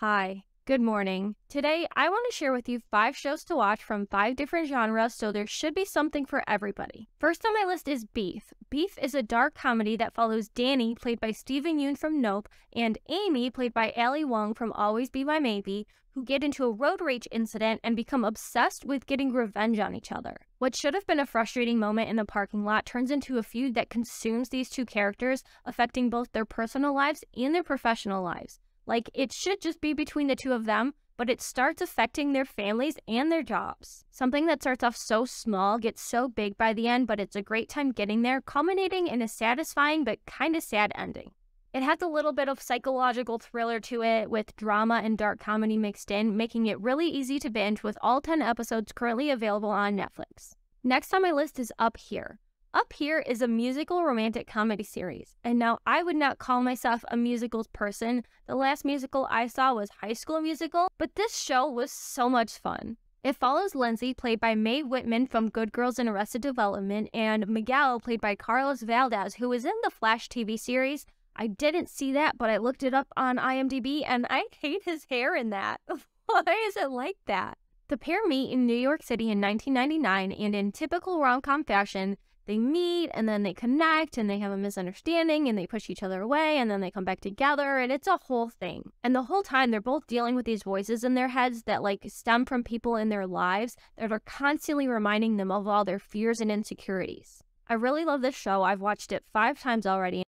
Hi, good morning. Today, I want to share with you 5 shows to watch from 5 different genres, so there should be something for everybody. First on my list is Beef. Beef is a dark comedy that follows Danny, played by Steven Yeun from Nope, and Amy, played by Ali Wong from Always Be My Maybe, who get into a road rage incident and become obsessed with getting revenge on each other. What should have been a frustrating moment in a parking lot turns into a feud that consumes these two characters, affecting both their personal lives and their professional lives. Like, it should just be between the two of them, but it starts affecting their families and their jobs. Something that starts off so small gets so big by the end, but it's a great time getting there, culminating in a satisfying but kind of sad ending. It has a little bit of psychological thriller to it, with drama and dark comedy mixed in, making it really easy to binge with all 10 episodes currently available on Netflix. Next on my list is Up Here. Up Here is a musical romantic comedy series, and now I would not call myself a musicals person. The last musical I saw was High School Musical, but this show was so much fun. It follows Lindsay, played by Mae Whitman from Good Girls and Arrested Development, and Miguel, played by Carlos Valdez, who was in the Flash TV series. I didn't see that, but I looked it up on IMDb, and I hate his hair in that. Why is it like that? The pair meet in New York City in 1999, and in typical rom-com fashion, they meet, and then they connect, and they have a misunderstanding, and they push each other away, and then they come back together, and it's a whole thing. And the whole time, they're both dealing with these voices in their heads that, stem from people in their lives that are constantly reminding them of all their fears and insecurities. I really love this show. I've watched it 5 times already,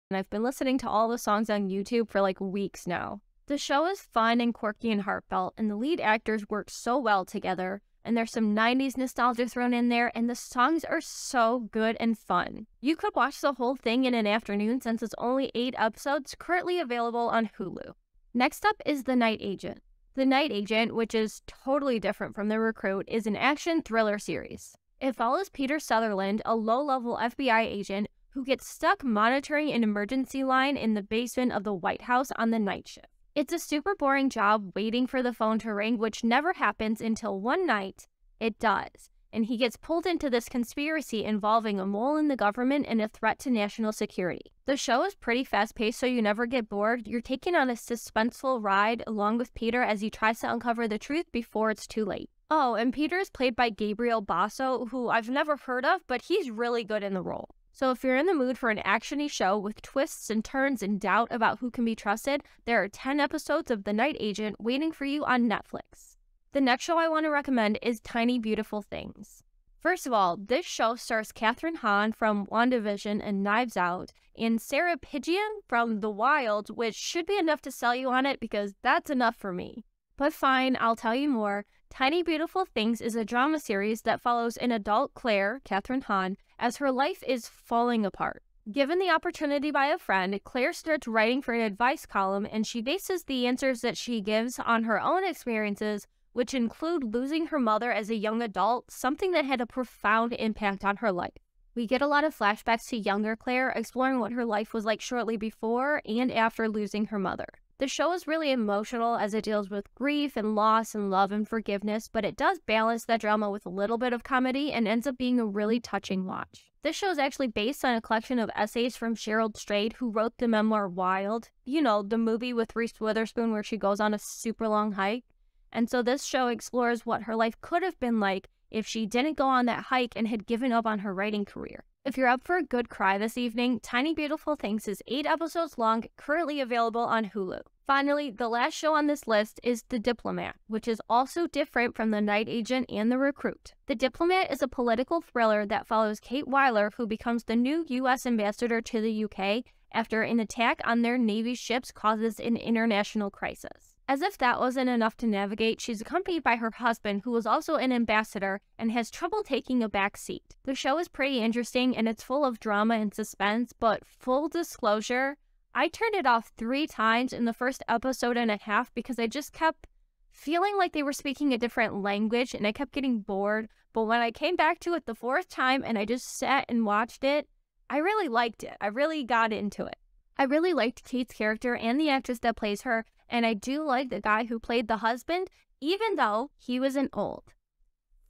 and I've been listening to all the songs on YouTube for, weeks now. The show is fun and quirky and heartfelt, and the lead actors work so well together. And there's some 90s nostalgia thrown in there, and the songs are so good and fun. You could watch the whole thing in an afternoon since it's only 8 episodes, currently available on Hulu. Next up is The Night Agent. The Night Agent, which is totally different from The Recruit, is an action thriller series. It follows Peter Sutherland, a low-level FBI agent who gets stuck monitoring an emergency line in the basement of the White House on the night shift. It's a super boring job waiting for the phone to ring, which never happens until one night it does, and he gets pulled into this conspiracy involving a mole in the government and a threat to national security. The show is pretty fast-paced, so you never get bored. You're taken on a suspenseful ride along with Peter as he tries to uncover the truth before it's too late. Oh, and Peter is played by Gabriel Basso, who I've never heard of, but he's really good in the role. So if you're in the mood for an action-y show with twists and turns and doubt about who can be trusted, there are 10 episodes of The Night Agent waiting for you on Netflix. The next show I want to recommend is Tiny Beautiful Things. First of all, this show stars Kathryn Hahn from WandaVision and Knives Out, and Sarah Pidgeon from The Wild, which should be enough to sell you on it because that's enough for me. But fine, I'll tell you more. Tiny Beautiful Things is a drama series that follows an adult Claire, Kathryn Hahn, as her life is falling apart. Given the opportunity by a friend, Claire starts writing for an advice column, and she bases the answers that she gives on her own experiences, which include losing her mother as a young adult, something that had a profound impact on her life. We get a lot of flashbacks to younger Claire, exploring what her life was like shortly before and after losing her mother. The show is really emotional as it deals with grief and loss and love and forgiveness, but it does balance that drama with a little bit of comedy and ends up being a really touching watch. This show is actually based on a collection of essays from Cheryl Strayed, who wrote the memoir Wild. You know, the movie with Reese Witherspoon where she goes on a super long hike. And so this show explores what her life could have been like if she didn't go on that hike and had given up on her writing career. If you're up for a good cry this evening, Tiny Beautiful Things is 8 episodes long, currently available on Hulu. Finally, the last show on this list is The Diplomat, which is also different from The Night Agent and The Recruit. The Diplomat is a political thriller that follows Kate Weiler, who becomes the new U.S. ambassador to the UK after an attack on their Navy ships causes an international crisis. As if that wasn't enough to navigate, she's accompanied by her husband, who is also an ambassador and has trouble taking a back seat. The show is pretty interesting and it's full of drama and suspense, but full disclosure, I turned it off 3 times in the first episode and a half because I just kept feeling like they were speaking a different language and I kept getting bored. But when I came back to it the 4th time and I just sat and watched it, I really liked it. I really got into it. I really liked Kate's character and the actress that plays her, and I do like the guy who played the husband, even though he wasn't old.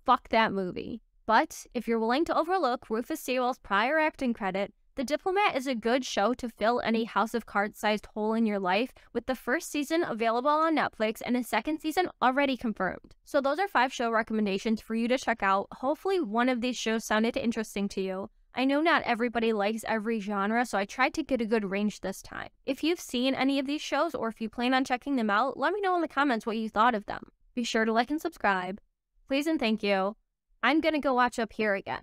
Fuck that movie. But if you're willing to overlook Rufus Sewell's prior acting credit, The Diplomat is a good show to fill any House of Cards-sized hole in your life, with the first season available on Netflix and a second season already confirmed. So those are 5 show recommendations for you to check out. Hopefully one of these shows sounded interesting to you. I know not everybody likes every genre, so I tried to get a good range this time. If you've seen any of these shows or if you plan on checking them out, let me know in the comments what you thought of them. Be sure to like and subscribe. Please and thank you. I'm gonna go watch Up Here again.